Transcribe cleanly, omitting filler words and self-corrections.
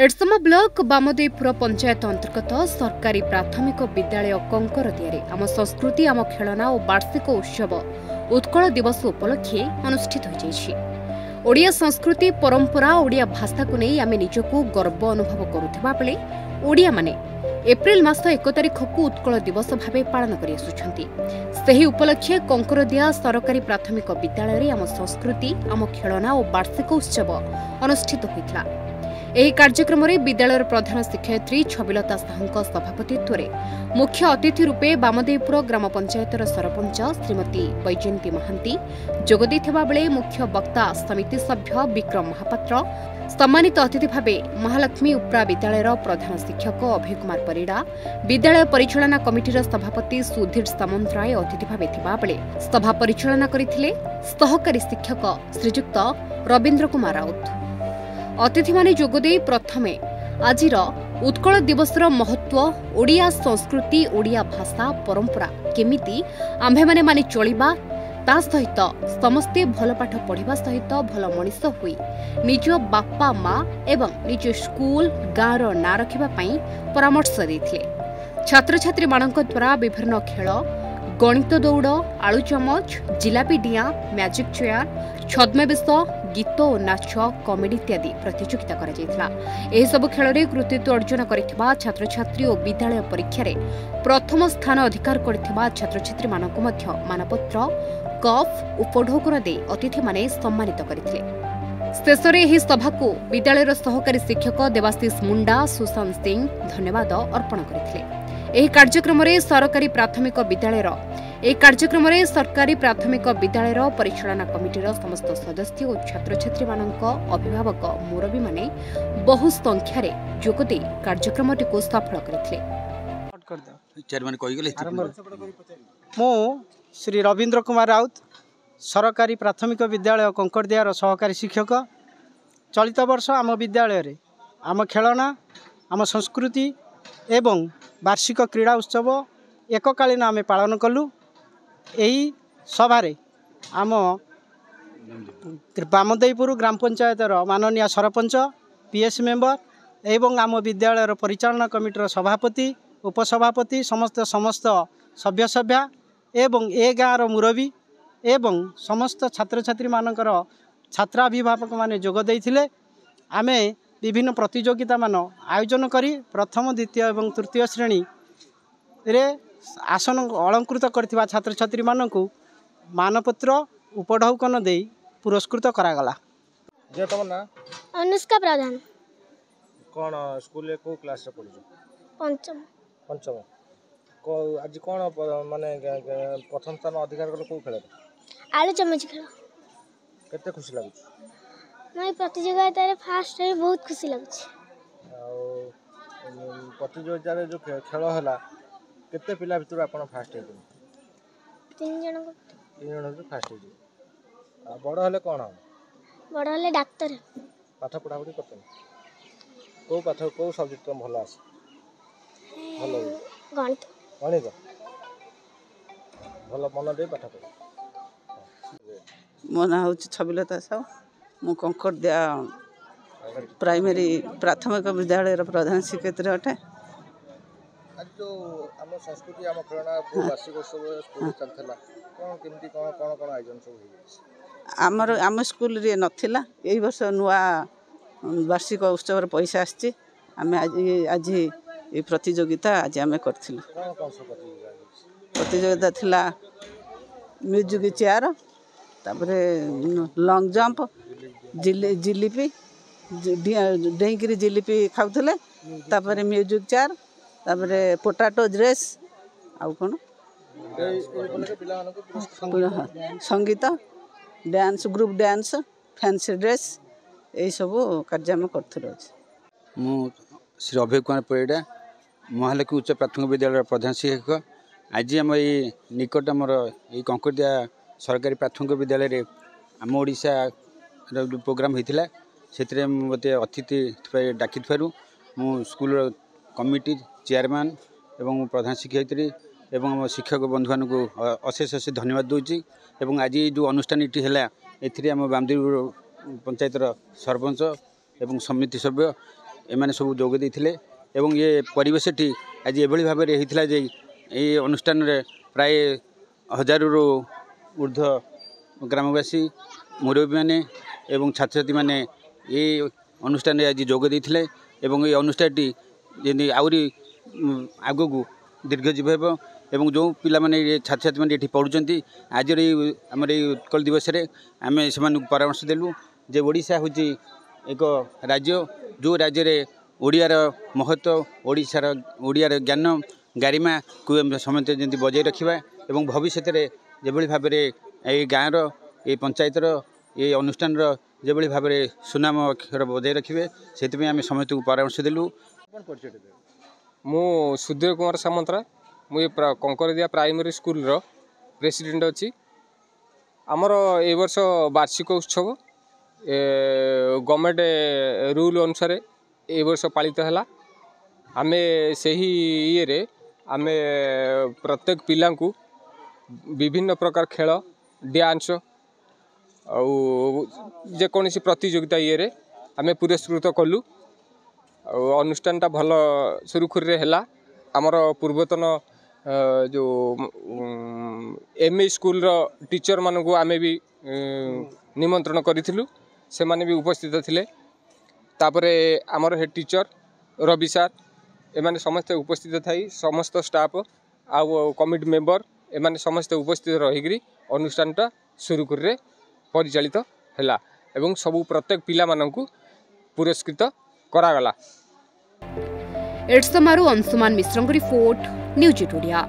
एडसमा block बामदेवपुर panchayat अंतर्गत सरकारी प्राथमिक विद्यालय कंकरदियारे आम संस्कृति आम खेलना और वार्षिक उत्सव उत्कल दिवस उपलक्षे अनुष्ठित हो ओडिया संस्कृति परंपरा ओडिया भाषा को नहीं आम निजको गर्व अनुभव करुवा बेले ओडिया माने एप्रिल मास 1 तारिख को उत्कल दिवस भाव पालन कर उपलक्षे कंकरदिया सरकारी प्राथमिक विद्यालय आम संस्कृति आम खेलना और वार्षिक उत्सव अनुष्ठित होता। ଏହି କାର୍ଯ୍ୟକ୍ରମରେ ବିଦ୍ୟାଳୟର ପ୍ରଧାନ ଶିକ୍ଷୟିତ୍ରୀ ଛବିଲତା ସାହୁଙ୍କ ସଭାପତିତ୍ୱରେ ମୁଖ୍ୟ ଅତିଥି ରୂପେ ବାମଦେବପୁର ଗ୍ରାମ ପଞ୍ଚାୟତର ସରପଞ୍ଚ ଶ୍ରୀମତୀ ବୈଜୟନ୍ତୀ ମହାନ୍ତି ଯୋଗ ଦେଇଥିବା ବେଳେ ମୁଖ୍ୟ ବକ୍ତା ସମିତି ସଭ୍ୟ ବିକ୍ରମ ମହାପାତ୍ର ସମ୍ମାନିତ ଅତିଥି ଭାବେ ମହାଲକ୍ଷ୍ମୀ ଉପ୍ରା ବିଦ୍ୟାଳୟର ପ୍ରଧାନ ଶିକ୍ଷକ ଅଭୟ କୁମାର ପରିଡ଼ା ବିଦ୍ୟାଳୟ ପରିଚାଳନା କମିଟିର ସଭାପତି ସୁଧୀର ସାମନ୍ତରାୟ ଅତିଥି ଭାବେ ଥିବା ବେଳେ ସଭା ପରିଚାଳନା କରିଥିଲେ ସହକାରୀ ଶିକ୍ଷକ ଶ୍ରୀଯୁକ୍ତ ରବୀନ୍ଦ୍ର କୁମାର ରାଉତ। अतिथि माने जोगदे प्रथमे आजिर उत्कल दिवसर महत्व ओडिया संस्कृति ओडिया भाषा परंपरा केमिति आम्भे माने माने चलिबा ता सहित समस्ते भल पाठ पढ़िबा सहित भल मनीष होई निज बापा माँ एवं निज स्कूल गाँवर ना रखिबा पई परामर्श देथिले। छात्र छात्री मानक द्वारा विभिन्न खेल गणित दौड़ आलू चमच जिलापी डिया मैजिक चेयर छद्मवेश गीत और नाच कमेडी इत्यादि प्रतियोगिता कर खेल कृतित्व अर्जन कर छात्र छात्री और विद्यालय परीक्षा रे प्रथम स्थान अधिकार करथिबा छात्र छात्री मानक मध्य मानपत्र कप उपढौकन दे अतिथि माने सम्मानित करथिले। शेषरे एही सभा को विद्यालयर सहकारी शिक्षक देवाशीष मुंडा सुशांत सिंह धन्यवाद अर्पण करथिले। एही कार्यक्रम रे सरकारी प्राथमिक विद्यालयर परिचालना कमिटीर समस्त सदस्य और छात्र छात्री मानक अभिभावक मुरबी माने बहु संख्यार जोगदे कार्यक्रमटी को सफल करथिले। मो श्री रवीन्द्र कुमार राउत सरकारी प्राथमिक विद्यालय कंकरदियार सहकारी शिक्षक। चलित वर्ष आम विद्यालय रे आम खेलना आम संस्कृति एवं वार्षिक क्रीड़ा उत्सव एककालीन आम पालन कलु। यही सभारे आम बामदेवपुर ग्राम पंचायतर माननीय सरपंच पीएस मेंबर एवं आम विद्यालयर परिचालना कमिटीर सभापति उपसभापति समस्त सभ्य सभ्या एवं ए गाँवर मुरबी एवं समस्त छात्र छात्री मानकर छात्राभिभावक माने जोग देइथिले। आमे विभिन्न प्रतियोगिता मान आयोजन करी प्रथम द्वितीय एवं तृतीय श्रेणी रे आसन अलंकृत करथिबा छात्र छात्री मानकु मानपत्र उपढौकन दे पुरस्कृत करागला। जे तुम ना अनुष्का प्रधान कोन स्कूल ले को क्लास रे पढु पंचम को आज कोन माने प्रथम स्थान अधिकार कर को खेल आलू चमच खेल केते खुशी लागु मैं प्रतियोगिता रे फर्स्ट रे बहुत खुशी लागु प्रतियोगिता रे जो खेल हला केते पिला भितर आपण फर्स्ट हे तीन जन को फर्स्ट हे बड़ हले कोन बड़ हले डॉक्टर पाठ पढ़ा पढ़ी करते को पाठ को सब्जेक्ट तुम भलो आस भलो गणित भलो मन दे पाठ पढ़। मो ना हूँ छबिलता साहू मु कंकरदिया प्राइमरी प्राथमिक विद्यालय प्रधान शिक्षयित्री अटे। आज जो आम संस्कृति आम खेलना वार्षिक उत्सव स्कूल चलता कौन केमती कौन कौन कौन आयोजन सब आम स्कूल रे नथिला एई वर्ष नुआ वार्षिक उत्सव पैसा आछि आम आज ये प्रतियोगिता आज आम करथिलु। प्रतियोगिता थिला म्यूजिक चेयर तापरे लॉन्ग जंप जिलिपी डेंकरी जिलिपी खाउथले तापरे म्यूजिक चेयर तापरे पोटाटो रेस आउ कोन संगीत dance group dance fancy dress यही सब कार्यक्रम करथलो। मु श्री अभय कुमार परिड़ा महालक्ष्मी उच्च प्राथमिक विद्यालय प्रधान शिक्षक। आज आम ये निकट आमर ये कंकरदिया सरकारी प्राथमिक विद्यालय रे आम ओडिशा जो प्रोग्राम होता से मत अतिथि डाकी मु स्कूल कमिटी चेयरमैन एवं प्रधान शिक्षयित्री एवं शिक्षक बंधु मान अशेष अशेष धन्यवाद दूची। आज जो अनुष्ठान है एम बामदेवपुर पंचायतर सरपंच एवं समिति सभ्य एमाने सब जोग देते एवं ये परिवेशटी आज एभली भाव में होता जे ये अनुष्ठान प्राय 1000 रु ऊर्ध्व ग्रामवासी मुरब्बी मैंने एवं छात्र छात्री मैंने ये अनुष्ठान आज जोग देते एवं ये अनुष्ठानटी जमी आहरी आग को दीर्घजीव एवं जो पिला माने छात्र छात्री मैंने ये पढ़ुं आज आम उत्कल दिवस आम से परामर्श देलु जे ओडिशा हूँ एक राज्य जो राज्य रे ओडियार महत्व ओडिशार ओडियार ज्ञान गारिमा को समस्त जमी बजाय रखा एवं भविष्य में जो भाव में गाँव ये पंचायतर ये अनुष्ठान जो भाव में सुनाम अक्षर बजाय रखिए से आम समस्त को परामर्श देलु। मु सुधीर कुमार सामंतरा मुझे कंकरदिया प्राइमरी स्कूल रो प्रेसिडेंट अच्छी आमर ए वर्ष वार्षिक उत्सव गवर्नमेंट रूल अनुसार ए वर्ष पालित है आम से ये आमे प्रत्येक पिला को विभिन्न प्रकार खेल डांस जेकोसी प्रतियोगिता ये आमे पुरस्कृत कलु अनुष्ठानटा भल सुरुखुरी है आमर पूर्वतन जो एमए स्कूल रो टीचर मान को आमे भी निमंत्रण करूँ से माने भी उपस्थित थिले तापरे आमर हेड टीचर रवि सार एमाने समस्त उपस्थित थाई समस्त स्टाफ आउ कमिटी मेंबर एमाने समस्त उपस्थित रही अनुष्ठानटा सुरुखुरी परिचालित हैला एवं सबू प्रत्येक पिला माननकु पुरस्कृत करागला। एड्समारू अंशुमान मिश्रଙ୍କ रिपोर्ट न्यूज 8 ओडिया।